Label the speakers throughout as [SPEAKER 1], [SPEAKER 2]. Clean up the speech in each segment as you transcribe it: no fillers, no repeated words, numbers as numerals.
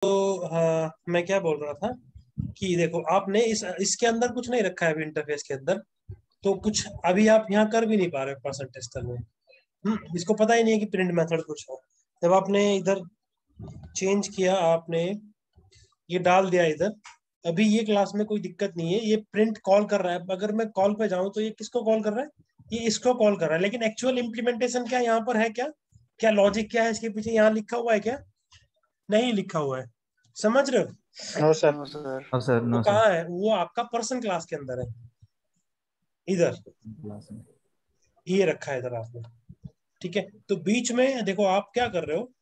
[SPEAKER 1] हाँ, मैं क्या बोल रहा था कि देखो आपने इसके अंदर कुछ नहीं रखा है अभी इंटरफेस के अंदर, तो कुछ अभी आप यहाँ कर भी नहीं पा रहे हो पर्सन टेस्टर में। इसको पता ही नहीं है कि प्रिंट मेथड कुछ है। जब आपने इधर चेंज किया, आपने ये डाल दिया इधर, अभी ये क्लास में कोई दिक्कत नहीं है, ये प्रिंट कॉल कर रहा है। अगर मैं कॉल पे जाऊं तो ये किसको कॉल कर रहा है? ये इसको कॉल कर रहा है। लेकिन एक्चुअल इंप्लीमेंटेशन क्या यहाँ पर है? क्या क्या लॉजिक क्या है इसके पीछे? यहाँ लिखा हुआ है क्या? नहीं लिखा हुआ है। समझ रहे हो?
[SPEAKER 2] No sir.
[SPEAKER 3] No sir.
[SPEAKER 4] हाँ सर,
[SPEAKER 1] वो
[SPEAKER 4] नो सर।
[SPEAKER 1] कहाँ है? वो आपका पर्सन क्लास के अंदर है, इधर
[SPEAKER 4] क्लास में।
[SPEAKER 1] ये रखा है इधर आपने। ठीक है, तो बीच में देखो आप क्या कर रहे हो।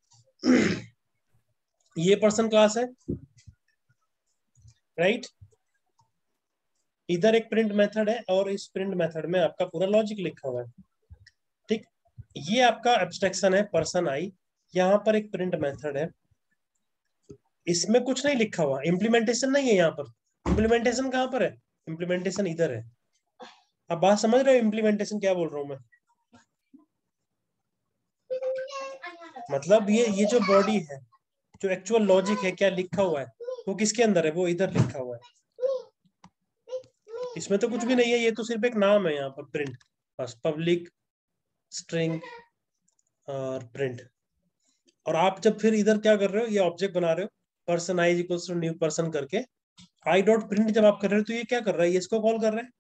[SPEAKER 1] ये पर्सन क्लास है, राइट? इधर एक प्रिंट मेथड है और इस प्रिंट मेथड में आपका पूरा लॉजिक लिखा हुआ है। ठीक, ये आपका एब्स्ट्रैक्शन है पर्सन आई। यहाँ पर एक प्रिंट मेथड है, इसमें कुछ नहीं लिखा हुआ, इम्प्लीमेंटेशन नहीं है यहाँ पर। इम्प्लीमेंटेशन कहाँ पर है? इम्प्लीमेंटेशन इधर है। आप बात समझ रहे हो इम्प्लीमेंटेशन क्या बोल रहा हूँ मैं? मतलब ये जो बॉडी है, जो एक्चुअल लॉजिक है, क्या लिखा हुआ है, वो किसके अंदर है? वो इधर लिखा हुआ है। इसमें तो कुछ भी नहीं है, ये तो सिर्फ एक नाम है यहाँ पर, प्रिंट, बस पब्लिक स्ट्रिंग और प्रिंट। और आप जब फिर इधर क्या कर रहे हो, ये ऑब्जेक्ट बना रहे हो person I equals to new person करके, आई डॉट प्रिंट जब आप कर रहे हो तो ये क्या कर रहा है? ये इसको कॉल कर रहा है।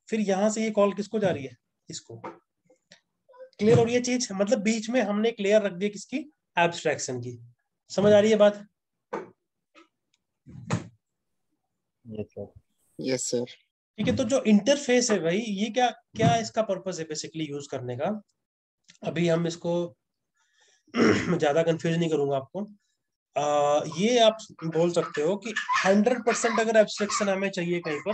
[SPEAKER 1] फिर यहां से ये कॉल किसको जा रही है? इसको। क्लियर? और ये चीज मतलब बीच में हमने एक लेयर रख दी किसकी? एब्स्ट्रैक्शन की। समझ आ रही है बात?
[SPEAKER 4] Yes sir.
[SPEAKER 3] Yes sir.
[SPEAKER 1] ठीक है, तो जो इंटरफेस है भाई, ये क्या क्या इसका पर्पस है बेसिकली यूज करने का? अभी हम इसको ज्यादा कंफ्यूज नहीं करूंगा आपको। ये आप बोल सकते हो कि 100% अगर एब्स्ट्रैक्शन हमें चाहिए कहीं पर,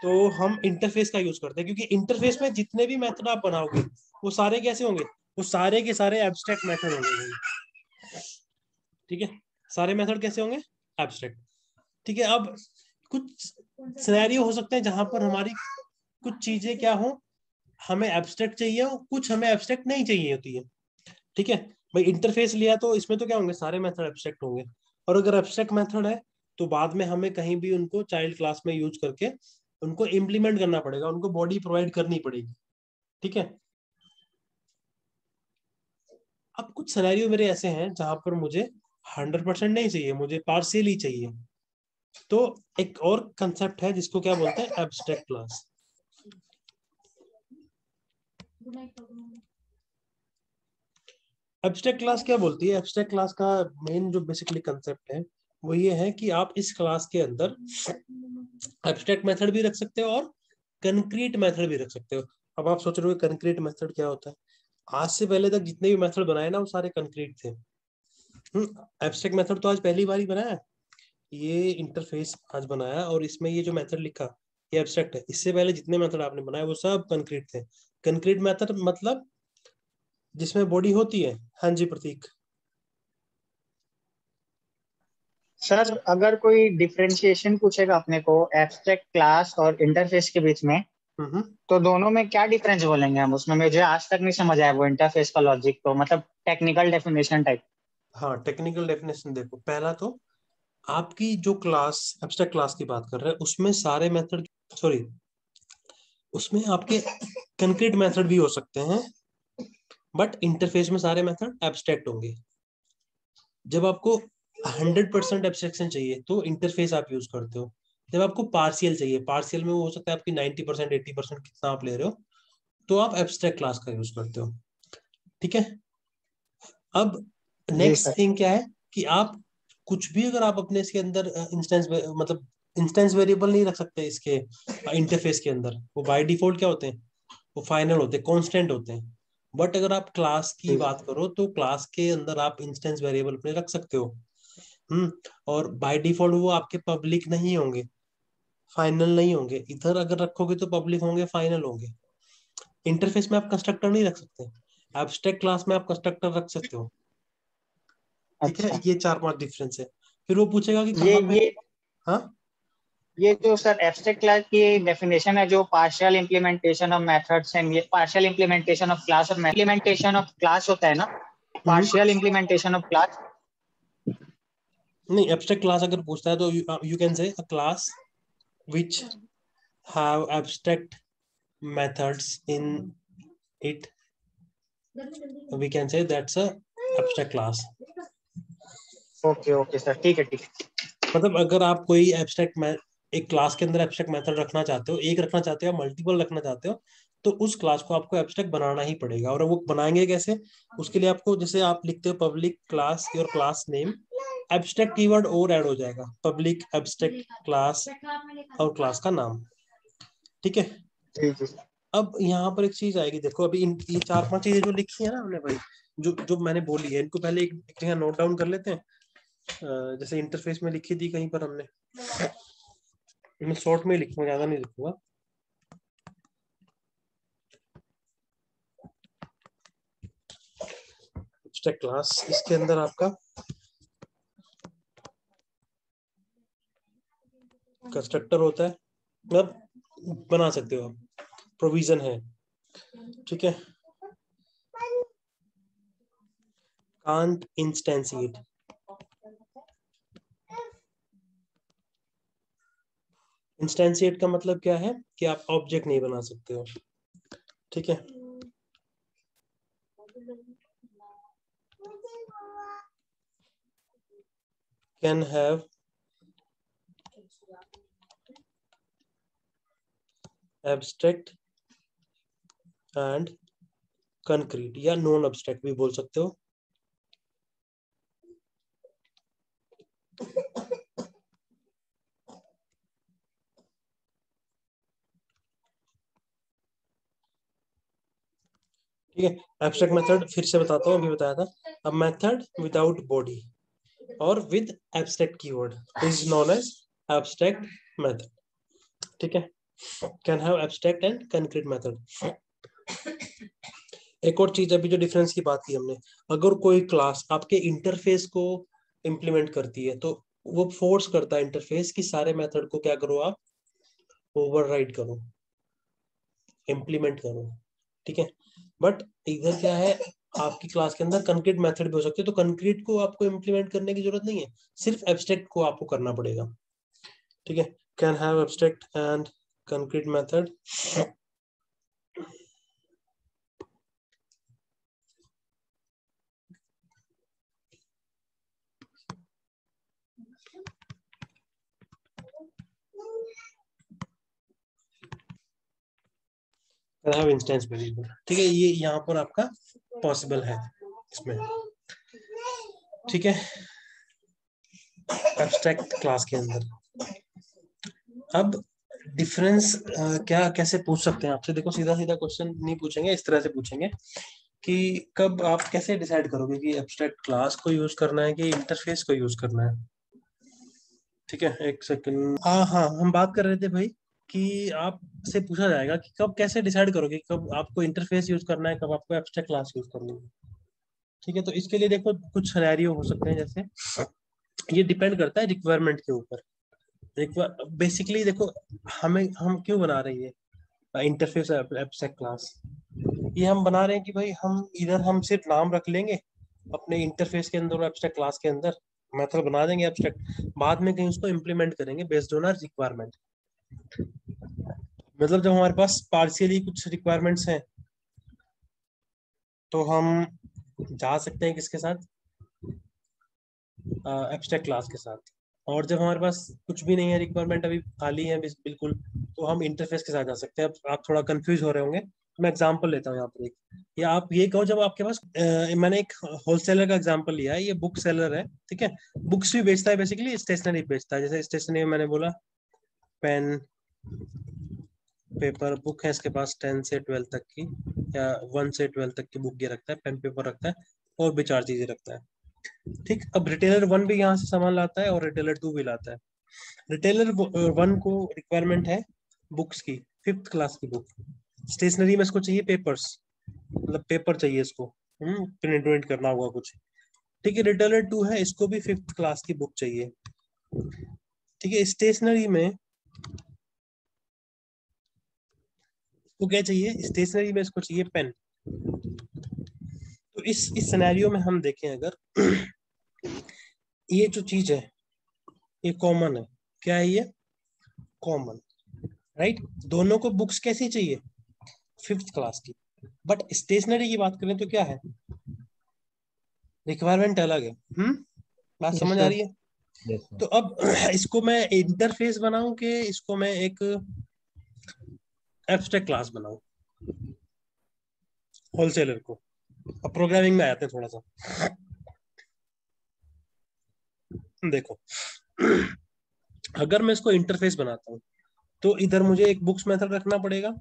[SPEAKER 1] तो हम इंटरफेस का यूज करते हैं। क्योंकि इंटरफेस में जितने भी मेथड आप बनाओगे वो सारे कैसे होंगे? वो सारे के सारे एब्स्ट्रैक्ट मेथड होंगे भाई। ठीक है, सारे मेथड कैसे होंगे? एब्स्ट्रैक्ट। ठीक है, अब कुछ सिनेरियो हो सकते हैं जहां पर हमारी कुछ चीजें क्या हो, हमें एब्स्ट्रैक्ट चाहिए हो, कुछ हमें एब्स्ट्रैक्ट नहीं चाहिए होती है। ठीक है भाई, इंटरफेस लिया तो इसमें तो क्या होंगे? सारे मेथड एब्स्ट्रैक्ट होंगे। और अगर एब्स्ट्रैक्ट मेथड है तो बाद में हमें कहीं भी उनको चाइल्ड क्लास में यूज करके उनको इम्प्लीमेंट करना पड़ेगा, उनको बॉडी प्रोवाइड करनी पड़ेगी। ठीक है, अब कुछ सिनेरियो मेरे ऐसे हैं जहां पर मुझे 100% नहीं चाहिए, मुझे पार्शियली चाहिए। तो एक और कंसेप्ट है जिसको क्या बोलते हैं? Abstract class. एब्स्ट्रैक्ट क्लास क्या बोलती है? एब्स्ट्रैक्ट क्लास का मेन जो बेसिकली कंसेप्ट है वो ये है कि आप इस क्लास के अंदर एब्स्ट्रैक्ट मेथड भी रख सकते हो और कंक्रीट मेथड भी रख सकते हो। अब आप सोच रहे हो कंक्रीट मेथड क्या होता है? आज से पहले तक जितने भी मेथड बनाए ना वो सारे कंक्रीट थे। एब्स्ट्रैक्ट मेथड तो आज पहली बार ही बनाया, ये इंटरफेस आज बनाया, और इसमें ये जो मेथड लिखा ये एब्स्ट्रैक्ट है। इससे पहले जितने मेथड आपने बनाए वो सब कंक्रीट थे। कंक्रीट मेथड मतलब जिसमें बॉडी होती है। हाँ जी प्रतीक।
[SPEAKER 2] सर अगर कोई डिफरेंशिएशन पूछेगा अपने को एब्स्ट्रैक्ट क्लास और इंटरफेस के बीच में,
[SPEAKER 1] हम्म
[SPEAKER 2] तो दोनों में क्या डिफरेंस बोलेंगे हम? उसमें मुझे आज तक नहीं समझ आया वो इंटरफेस का लॉजिक, तो मतलब टेक्निकल डेफिनेशन टाइप।
[SPEAKER 1] हाँ, टेक्निकल डेफिनेशन देखो, पहला तो आपकी जो क्लास, एब्स्ट्रैक्ट क्लास की बात कर रहे हैं, उसमें सारे मेथड, सॉरी, उसमें आपके कंक्रीट मेथड भी हो सकते हैं, बट इंटरफेस में सारे मेथड एब्स्ट्रैक्ट होंगे। जब आपको 100% एब्स्ट्रैक्शन चाहिए तो इंटरफेस आप यूज करते हो। जब आपको पार्शियल चाहिए, पार्शियल में वो हो सकता है आपकी 90% 80% कितना आप ले रहे हो, तो आप एब्स्ट्रैक्ट क्लास का यूज करते हो। ठीक है, अब
[SPEAKER 2] जी
[SPEAKER 1] नेक्स्ट
[SPEAKER 2] सर।
[SPEAKER 1] थिंग क्या है कि आप कुछ भी अगर आप अपने इसके अंदर इंस्टेंस, मतलब इंस्टेंस वेरिएबल नहीं रख सकते इसके इंटरफेस के अंदर। वो बाय डिफॉल्ट क्या होते हैं? वो फाइनल होते हैं, कांस्टेंट होते हैं। बट अगर आप क्लास की बात करो तो क्लास के अंदर आप इंस्टेंस वेरिएबल अपने रख सकते हो। और बाय डिफॉल्ट वो आपके पब्लिक नहीं होंगे, फाइनल नहीं होंगे। इधर अगर रखोगे तो पब्लिक होंगे, फाइनल होंगे। इंटरफेस में आप कंस्ट्रक्टर नहीं रख सकते, एब्स्ट्रैक्ट क्लास में आप कंस्ट्रक्टर रख सकते हो। ठीक है,
[SPEAKER 2] अच्छा।
[SPEAKER 1] ये 4-5 डिफरेंस है। फिर वो पूछेगा कि
[SPEAKER 2] ये
[SPEAKER 1] कहाँ पे।
[SPEAKER 2] ये
[SPEAKER 1] हाँ,
[SPEAKER 2] ये जो सर एब्स्ट्रैक्ट क्लास की डेफिनेशन है, जो partial implementation of methods and ये पार्शियल इंप्लीमेंटेशन ऑफ क्लास और इंप्लीमेंटेशन ऑफ क्लास होता है ना,
[SPEAKER 1] हम्म
[SPEAKER 2] पार्शियल इंप्लीमेंटेशन ऑफ क्लास।
[SPEAKER 1] नहीं, एब्स्ट्रैक्ट क्लास अगर पूछता है तो you can say a class which have abstract methods in it, we can say that's a abstract class.
[SPEAKER 2] Okay okay sir, ठीक है ठीक है।
[SPEAKER 1] मतलब अगर आप कोई एक क्लास के अंदर एब्स्ट्रैक्ट मेथड रखना चाहते हो, एक रखना चाहते हो या मल्टीपल रखना चाहते हो, तो उस क्लास को आपको एब्स्ट्रैक्ट बनाना ही पड़ेगा। और वो बनाएंगे कैसे? उसके लिए आपको, जैसे आप लिखते हो public class your class name, abstract keyword और ऐड हो जाएगा, पब्लिक एब्स्ट्रैक्ट क्लास और क्लास का नाम। ठीक है।
[SPEAKER 2] जी जी।
[SPEAKER 1] अब यहाँ पर एक चीज आएगी, देखो अभी ये 4-5 चीजें जो लिखी है ना हमने भाई, जो जो मैंने बोली है, इनको पहले एक जगह नोट डाउन कर लेते हैं। जैसे इंटरफेस में लिखी थी कहीं पर हमने, मैं शॉर्ट में लिखूंगा, ज्यादा नहीं लिखूंगा। एब्स्ट्रैक्ट क्लास, इसके अंदर आपका कंस्ट्रक्टर होता है, मतलब बना सकते हो आप, प्रोविजन है। ठीक है। कांट इंस्टेंशिएट, इंस्टेंशिएट का मतलब क्या है कि आप ऑब्जेक्ट नहीं बना सकते हो। ठीक है। Can have abstract and concrete, या नॉन एब्स्ट्रैक्ट भी बोल सकते हो। ठीक है। एब्स्ट्रैक्ट मेथड फिर से बताता हूँ, अभी बताया था। अ मेथड विदाउट बॉडी और with abstract keyword is known as abstract method. ठीक है। Can have abstract and concrete method. एक और चीज, अभी जो डिफरेंस की बात की हमने, अगर कोई क्लास आपके इंटरफेस को इम्प्लीमेंट करती है, तो वो फोर्स करता है इंटरफेस कि सारे मेथड को क्या करो, आप ओवरराइड करो, इम्प्लीमेंट करो। ठीक है। बट इधर क्या है, आपकी क्लास के अंदर कंक्रीट मेथड भी हो सकते हैं, तो कंक्रीट को आपको इम्प्लीमेंट करने की जरूरत नहीं है, सिर्फ एब्स्ट्रैक्ट को आपको करना पड़ेगा। ठीक है। Can have abstract and concrete method. Have instance variable. ठीक है, ये यहाँ पर आपका पॉसिबल है इसमें। ठीक है। एब्स्ट्रैक्ट क्लास के अंदर अब डिफरेंस क्या कैसे पूछ सकते हैं आपसे? देखो, सीधा सीधा क्वेश्चन नहीं पूछेंगे, इस तरह से पूछेंगे कि कब आप कैसे डिसाइड करोगे कि एब्स्ट्रैक्ट क्लास को यूज करना है कि इंटरफेस को यूज करना है। ठीक है, एक सेकंड। हाँ हाँ, हम बात कर रहे थे भाई कि आपसे पूछा जाएगा कि कब कैसे डिसाइड करोगे, कब आपको इंटरफेस यूज करना है, कब आपको एब्स्ट्रैक्ट क्लास यूज करनी है। ठीक है, तो इसके लिए देखो कुछ सिनेरियो हो सकते हैं, जैसे ये डिपेंड करता है रिक्वायरमेंट के ऊपर। बेसिकली देखो, हम क्यों बना रहे हैं इंटरफेस एब्स्ट्रैक्ट क्लास? ये हम बना रहे हैं कि भाई हम इधर हम सिर्फ नाम रख लेंगे अपने इंटरफेस के अंदर और एब्स्ट्रैक्ट क्लास के अंदर, मेथड बना देंगे एब्स्ट्रैक्ट, बाद में कहीं उसको इम्प्लीमेंट करेंगे बेस्ड ऑन आवर रिक्वायरमेंट। मतलब जब हमारे पास पार्शियली कुछ रिक्वायरमेंट्स हैं, तो हम जा सकते हैं किसके साथ, एब्स्ट्रैक्ट क्लास के साथ। और जब हमारे पास कुछ भी नहीं है, रिक्वायरमेंट अभी खाली है बिल्कुल, तो हम इंटरफेस के साथ जा सकते हैं। अब आप थोड़ा कंफ्यूज हो रहे होंगे, मैं एग्जांपल लेता हूँ यहाँ पर एक, या आप ये कहो, जब आपके पास मैंने एक होलसेलर का एग्जांपल लिया है, ये बुक सेलर है। ठीक है। बुक्स भी बेचता है, बेसिकली स्टेशनरी बेचता है। जैसे स्टेशनरी में मैंने बोला पेन, पेपर, बुक है इसके पास 10 से 12 तक की, या 1 से 12 तक की बुक ये रखता है, पेन पेपर रखता है, और भी 4 चीजें रखता है। ठीक। अब रिटेलर 1 भी यहाँ से सामान लाता है और रिटेलर 2 भी लाता है। रिटेलर 1 को रिक्वायरमेंट है बुक्स की, 5th क्लास की बुक। स्टेशनरी में इसको चाहिए पेपर्स, मतलब पेपर चाहिए इसको, प्रिंट प्रिंट करना होगा कुछ। ठीक है। रिटेलर 2 है, इसको भी 5th क्लास की बुक चाहिए। ठीक है। स्टेशनरी में इसको क्या चाहिए? स्टेशनरी में इसको चाहिए पेन। तो इस सिनेरियो में हम देखें, अगर ये जो चीज है ये कॉमन है। क्या है ये? Common, right. दोनों को बुक्स कैसी चाहिए? 5th क्लास की। बट स्टेशनरी की बात करें तो क्या है, रिक्वायरमेंट अलग है। बात
[SPEAKER 2] यस
[SPEAKER 1] समझ आ
[SPEAKER 2] सर।
[SPEAKER 1] रही है?
[SPEAKER 4] Yes sir.
[SPEAKER 1] तो अब इसको मैं इंटरफेस बनाऊं कि इसको मैं एक एब्स्ट्रैक्ट क्लास बनाऊं होलसेलर को? अब प्रोग्रामिंग में आते हैं थोड़ा सा। देखो, अगर मैं इसको इंटरफेस बनाता हूँ तो इधर मुझे एक बुक्स मेथड रखना पड़ेगा,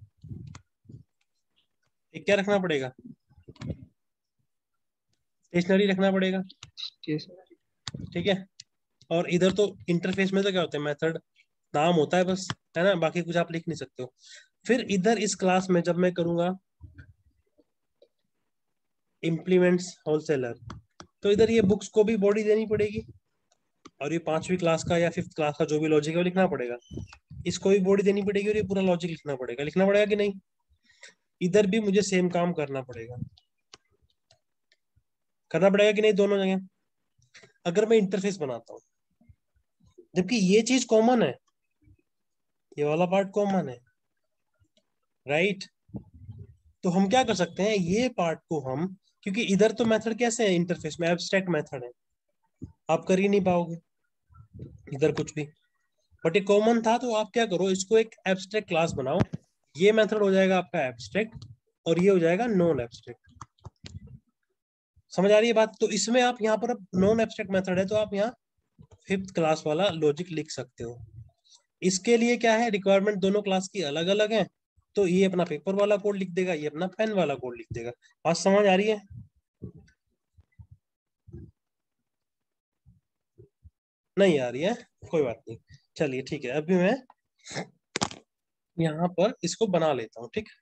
[SPEAKER 1] एक क्या रखना पड़ेगा, स्टेशनरी रखना पड़ेगा।
[SPEAKER 2] यस
[SPEAKER 1] ठीक है। और इधर तो इंटरफेस में तो क्या होता है, मेथड नाम होता है बस, है ना, बाकी कुछ आप लिख नहीं सकते हो। फिर इधर इस क्लास में जब मैं करूंगा इम्प्लीमेंट्स होलसेलर, तो इधर ये बुक्स को भी बॉडी देनी पड़ेगी, और ये 5वीं क्लास का या 5th क्लास का जो भी लॉजिक है वो लिखना पड़ेगा। इसको भी बॉडी देनी पड़ेगी और ये पूरा लॉजिक लिखना पड़ेगा कि नहीं? इधर भी मुझे सेम काम करना पड़ेगा कि नहीं, दोनों जगह। अगर मैं इंटरफेस बनाता हूँ, जबकि ये चीज कॉमन है, ये वाला पार्ट कॉमन है, राइट। तो हम क्या कर सकते हैं, ये पार्ट को हम, क्योंकि इधर तो मेथड कैसे है, इंटरफेस में एब्स्ट्रैक्ट मेथड है, आप कर ही नहीं पाओगे इधर कुछ भी। बट ये कॉमन था, तो आप क्या करो, इसको एक एब्स्ट्रैक्ट क्लास बनाओ। ये मेथड हो जाएगा आपका एब्स्ट्रैक्ट, और ये हो जाएगा नॉन एब्स्ट्रैक्ट। समझ आ रही है बात? तो इसमें आप यहाँ पर, अब नॉन एब्स्ट्रैक्ट मेथड है तो आप यहाँ 5th क्लास वाला लॉजिक लिख सकते हो। इसके लिए क्या है, रिक्वायरमेंट दोनों क्लास की अलग अलग है, तो ये अपना पेपर वाला कोड लिख देगा, ये अपना पेन वाला कोड लिख देगा। बात समझ आ रही है? नहीं आ रही है? कोई बात नहीं, चलिए ठीक है। अभी मैं यहाँ पर इसको बना लेता हूँ, ठीक है।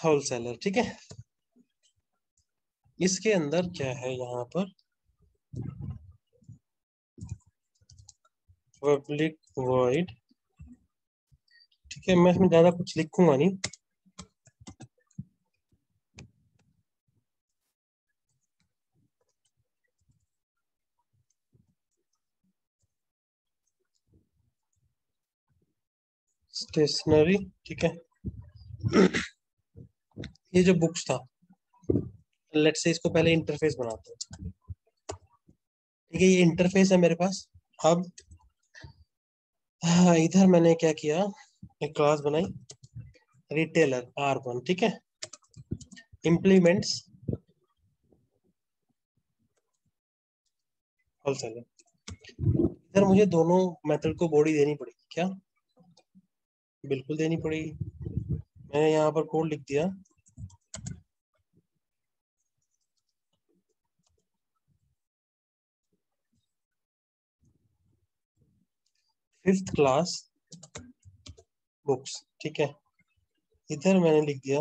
[SPEAKER 1] होलसेलर, ठीक है। इसके अंदर क्या है, यहाँ पर पब्लिक वॉइड, ठीक है। मैं इसमें ज्यादा कुछ लिखूंगा नहीं। स्टेशनरी, ठीक है। ये जो बुक्स था, लेट्स से इसको पहले इंटरफेस बनाते हैं, ठीक है। ये इंटरफेस है मेरे पास। अब हाँ, इधर मैंने क्या किया, एक क्लास बनाई, रिटेलर R1, ठीक है। Implements wholesaler. इधर मुझे दोनों मेथड को बॉडी देनी पड़ेगी क्या? बिल्कुल देनी पड़ेगी। मैंने यहाँ पर कोड लिख दिया, फिफ्थ क्लास बुक्स, ठीक है। इधर मैंने लिख दिया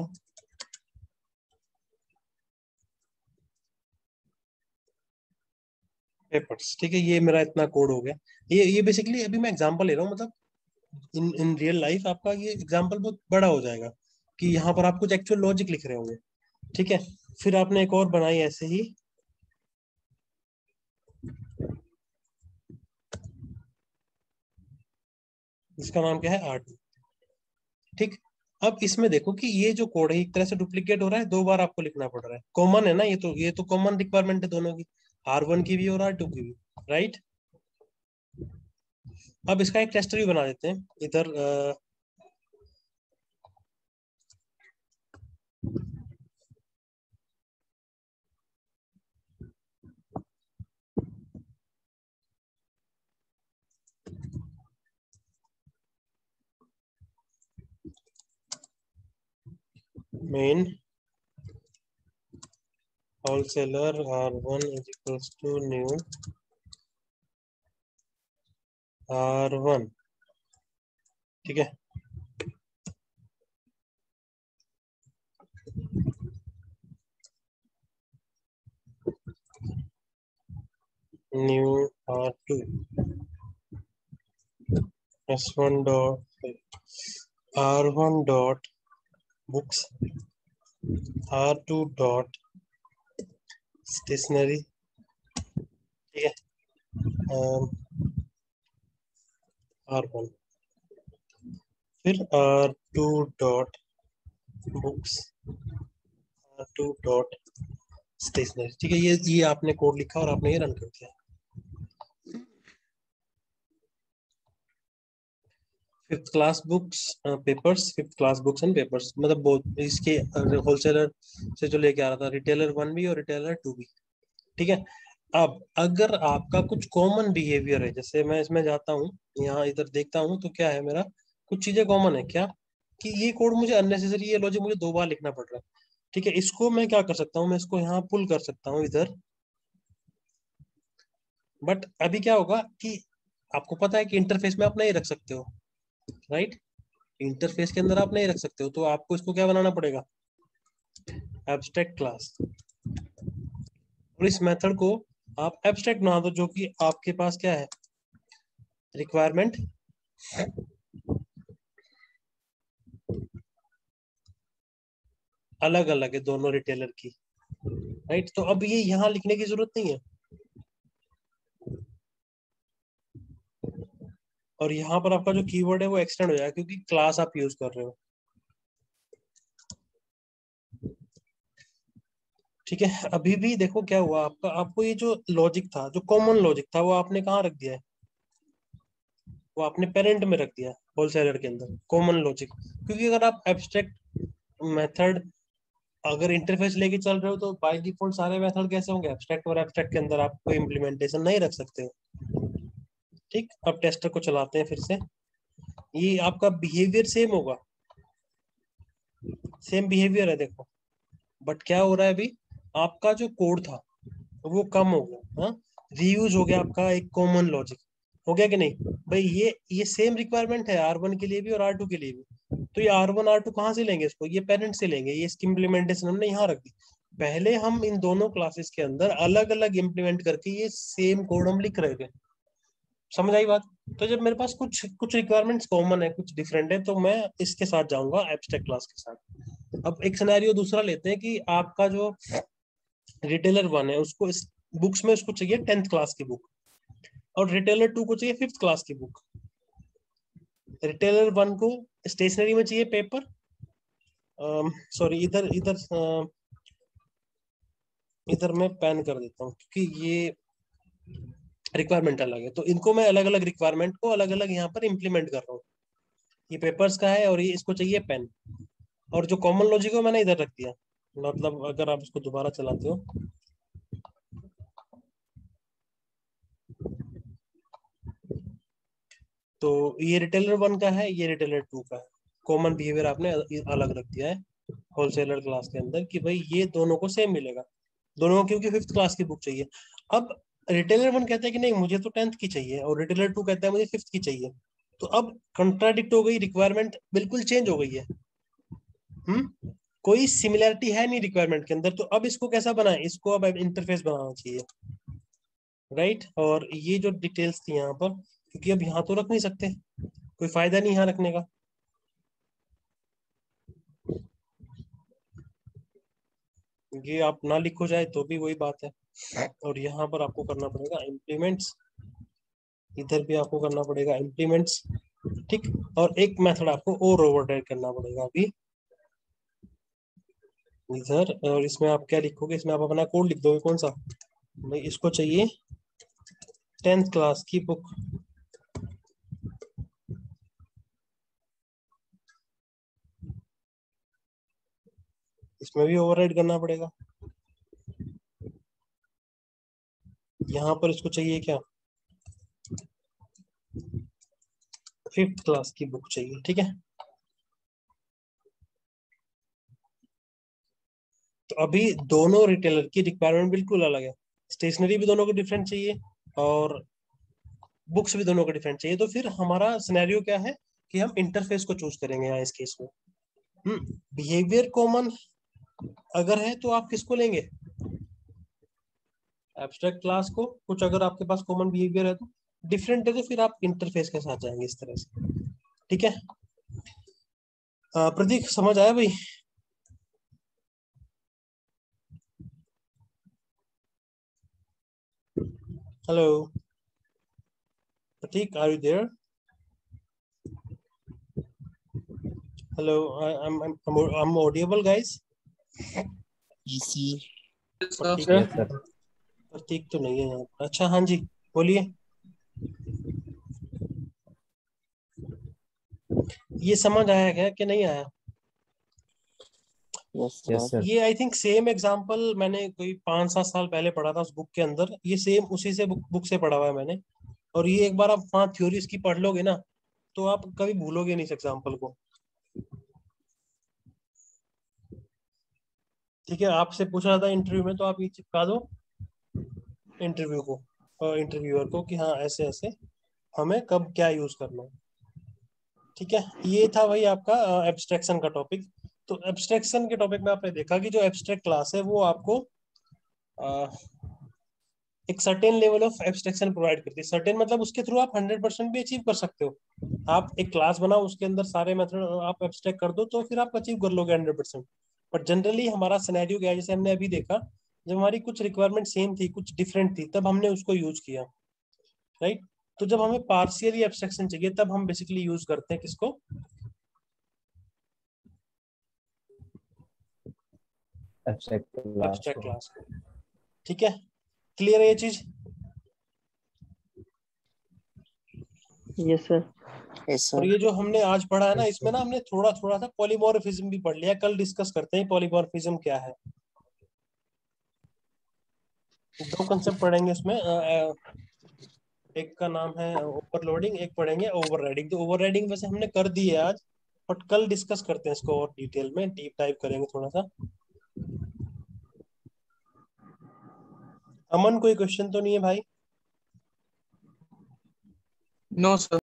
[SPEAKER 1] पेपर्स, ठीक है। ये मेरा इतना कोड हो गया। ये बेसिकली अभी मैं एग्जांपल ले रहा हूँ, मतलब इन इन रियल लाइफ आपका ये एग्जांपल बहुत बड़ा हो जाएगा, कि यहाँ पर आप कुछ एक्चुअल लॉजिक लिख रहे होंगे, ठीक है। फिर आपने एक और बनाई ऐसे ही, जिसका नाम क्या है R2, ठीक। अब इसमें देखो कि ये जो कोड है एक तरह से डुप्लीकेट हो रहा है, 2 बार आपको लिखना पड़ रहा है। कॉमन है ना, ये तो कॉमन रिक्वायरमेंट है दोनों की, R1 की भी और R2 की भी, राइट। अब इसका एक टेस्टर भी बना देते हैं इधर। Main wholesaler R1 is equals to new R1, ठीक है। New R2, S1 dot R1 dot books, R2 dot stationery, ठीक है, R1, फिर R2 dot books, R2 dot stationery, ठीक है। ये आपने कोड लिखा और आपने ये रन कर दिया। Fifth class books papers, fifth class books and papers, मतलब बहुत इसके होलसेलर से जो लेके आ रहा था, रिटेलर 1 भी और रिटेलर 2 भी, ठीक है। अब अगर आपका कुछ कॉमन बिहेवियर है, जैसे मैं इसमें जाता हूँ, यहाँ इधर देखता हूँ, तो क्या है मेरा कुछ चीजें कॉमन है क्या, कि ये कोड मुझे अननेसेसरी, ये लॉजिक मुझे 2 बार लिखना पड़ रहा है, ठीक है। इसको मैं क्या कर सकता हूँ, मैं इसको यहाँ पुल कर सकता हूँ इधर, बट अभी क्या होगा कि आपको पता है कि इंटरफेस में आप नहीं रख सकते हो, राइट। इंटरफेस के अंदर आप नहीं रख सकते हो, तो आपको इसको क्या बनाना पड़ेगा, एब्स्ट्रैक्ट क्लास, और इस मेथड को आप एब्स्ट्रैक्ट बना दो, जो कि आपके पास क्या है, रिक्वायरमेंट अलग अलग है दोनों रिटेलर की, राइट। तो अब ये यहाँ लिखने की जरूरत नहीं है, और यहाँ पर आपका जो कीवर्ड है वो एक्सटेंड हो जाएगा, क्योंकि क्लास आप यूज कर रहे हो, ठीक है। अभी भी देखो क्या हुआ आपका, आपको ये जो लॉजिक था, जो कॉमन लॉजिक था, वो आपने कहाँ रख दिया है, वो आपने पेरेंट में रख दिया, होलसेलर के अंदर कॉमन लॉजिक। क्योंकि अगर आप एब्स्ट्रैक्ट मेथड अगर इंटरफेस लेके चल रहे हो, तो बाय डिफॉल्ट सारे मेथड कैसे होंगे, एब्स्ट्रैक्ट, और एब्स्ट्रैक्ट के अंदर आप कोई इम्प्लीमेंटेशन नहीं रख सकते, ठीक। अब टेस्टर को चलाते हैं फिर से, ये आपका बिहेवियर सेम होगा, सेम बिहेवियर है देखो, बट क्या हो रहा है अभी, आपका जो कोड था वो कम हो गया, हाँ, रीयूज हो गया आपका एक कॉमन लॉजिक, हो गया कि नहीं भाई। ये सेम रिक्वायरमेंट है R1 के लिए भी और R2 के लिए भी, तो ये R1 R2 कहाँ से लेंगे इसको, ये पेरेंट से लेंगे, ये इसकी इम्प्लीमेंटेशन हमने यहाँ रख दी। पहले हम इन दोनों क्लासेस के अंदर अलग अलग इम्प्लीमेंट करके ये सेम कोड हम लिख रहे थे, समझ आई बात। तो जब मेरे पास कुछ कुछ रिक्वायरमेंट्स कॉमन है, कुछ डिफरेंट है, तो मैं इसके साथ जाऊंगा एब्स्ट्रैक्ट क्लास के साथ। अब एक सिनेरियो दूसरा लेते हैं कि आपका जो रिटेलर 1 है, उसको इस बुक्स में उसको चाहिए 10th क्लास की बुक, और रिटेलर 2 को चाहिए 5th क्लास की बुक। रिटेलर 1 को स्टेशनरी में चाहिए पेपर, सॉरी इधर इधर इधर मैं पैन कर देता हूँ, क्योंकि ये रिक्वायरमेंट अलग है, तो इनको मैं अलग अलग रिक्वायरमेंट को अलग अलग यहाँ पर इम्प्लीमेंट कर रहा हूँ। ये पेपर्स का है और ये इसको चाहिए पेन, और जो कॉमन लॉजिक है मैंने इधर रख दिया। मतलब अगर आप इसको दोबारा चलाते हो, तो ये रिटेलर 1 का है, ये रिटेलर 2 का है, कॉमन बिहेवियर आपने अलग रख दिया है होलसेलर क्लास के अंदर, कि भाई ये दोनों को सेम मिलेगा, दोनों को, क्योंकि 5th क्लास की बुक चाहिए। अब रिटेलर 1 कहता है कि नहीं मुझे तो 10th की चाहिए, और रिटेलर 2 कहता है मुझे 5th की चाहिए, तो अब कंट्राडिक्ट हो गई, रिक्वायरमेंट बिल्कुल चेंज हो गई है। कोई सिमिलैरिटी है नहीं रिक्वायरमेंट के अंदर, तो अब इसको कैसा बनाए, इसको अब इंटरफेस बनाना चाहिए, राइट। और ये जो डिटेल्स थी यहाँ पर, क्योंकि अब यहाँ तो रख नहीं सकते, कोई फायदा नहीं यहाँ रखने का, ये आप ना लिखो जाए तो भी वही बात है। और यहाँ पर आपको करना पड़ेगा इम्प्लीमेंट्स, इधर भी आपको करना पड़ेगा इम्प्लीमेंट्स, ठीक। और एक मेथड आपको और ओवरराइड करना पड़ेगा अभी इधर, और इसमें आप क्या लिखोगे, इसमें आप अपना कोड लिख दोगे, कौन सा भाई, इसको चाहिए 10th क्लास की बुक, इसमें भी ओवरराइड करना पड़ेगा। यहाँ पर इसको चाहिए क्या, 5th क्लास की बुक चाहिए, ठीक है। तो अभी दोनों रिटेलर की रिक्वायरमेंट बिल्कुल अलग है, स्टेशनरी भी दोनों को डिफरेंट चाहिए और बुक्स भी दोनों को डिफरेंट चाहिए। तो फिर हमारा सिनेरियो क्या है कि हम इंटरफेस को चूज करेंगे यहाँ इस केस में। बिहेवियर कॉमन अगर है तो आप किसको लेंगे, एब्स्ट्रैक्ट क्लास को। कुछ अगर आपके पास कॉमन बिहेवियर है तो, डिफरेंट है तो फिर आप इंटरफेस के साथ जाएंगे इस तरह से। ठीक है। प्रतीक समझ आया भाई? Hello Prateek, are you there? Hello, I'm audible guys?
[SPEAKER 3] Yes, sir.
[SPEAKER 1] Prateek
[SPEAKER 4] Yes, sir.
[SPEAKER 1] Prateek तो नहीं है यहाँ पर। अच्छा हाँ जी बोलिए। ये समझ आया क्या कि नहीं आया?
[SPEAKER 3] Yes,
[SPEAKER 4] Yes,
[SPEAKER 3] sir.
[SPEAKER 4] sir.
[SPEAKER 1] ये आई थिंक सेम एग्जांपल मैंने कोई 5-7 साल पहले पढ़ा था उस बुक के अंदर। ये सेम उसी से बुक से पढ़ा हुआ है मैंने। और ये एक बार आप 5 थ्योरी इसकी पढ़ लोगे ना तो आप कभी भूलोगे नहीं इस एग्जांपल को। ठीक है, आपसे पूछ रहा था इंटरव्यू में तो आप ये चिपका दो इंटरव्यू को और इंटरव्यूअर को कि हाँ ऐसे ऐसे हमें कब क्या यूज करना है। ठीक है, ये था भाई आपका एब्स्ट्रैक्शन का टॉपिक। तो एब्स्ट्रैक्शन के टॉपिक में आपने देखा कि जो एब्स्ट्रैक्ट क्लास है वो आपको एक certain level of abstraction provide करती है। सर्टेन मतलब उसके थ्रू आप 100% भी अचीव कर सकते हो। आप एक क्लास बनाओ, उसके अंदर सारे मेथड आप एब्स्ट्रैक्ट कर दो तो फिर आप अचीव कर लोगे 100%। बट जनरली हमारा सिनेरियो क्या है, जैसे हमने अभी देखा, जब हमारी कुछ रिक्वायरमेंट सेम थी कुछ डिफरेंट थी तब हमने उसको यूज किया, राइट। तो जब हमें पार्शियली एब्स्ट्रैक्शन चाहिए तब हम बेसिकली यूज करते हैं किसको?
[SPEAKER 4] Abstract class.
[SPEAKER 1] एब्स्ट्रैक्ट क्लास को। ठीक है, क्लियर है ये चीज?
[SPEAKER 5] Yes sir.
[SPEAKER 3] Yes,
[SPEAKER 1] और
[SPEAKER 3] sir.
[SPEAKER 1] ये जो हमने आज पढ़ा है ना
[SPEAKER 4] Yes,
[SPEAKER 1] इसमें
[SPEAKER 4] sir.
[SPEAKER 1] ना हमने थोड़ा थोड़ा सा पॉलीमॉर्फिज्म भी पढ़ लिया। कल डिस्कस करते हैं पॉलीमॉर्फिज्म क्या है। 2 कंसेप्ट पढ़ेंगे इसमें। एक का नाम है ओवरलोडिंग, एक पढ़ेंगे ओवरराइडिंग। तो ओवरराइडिंग वैसे हमने कर दी है आज, बट कल डिस्कस करते हैं इसको और डिटेल में, डीप डाइव करेंगे थोड़ा सा। अमन कोई क्वेश्चन तो नहीं है भाई?
[SPEAKER 6] No sir.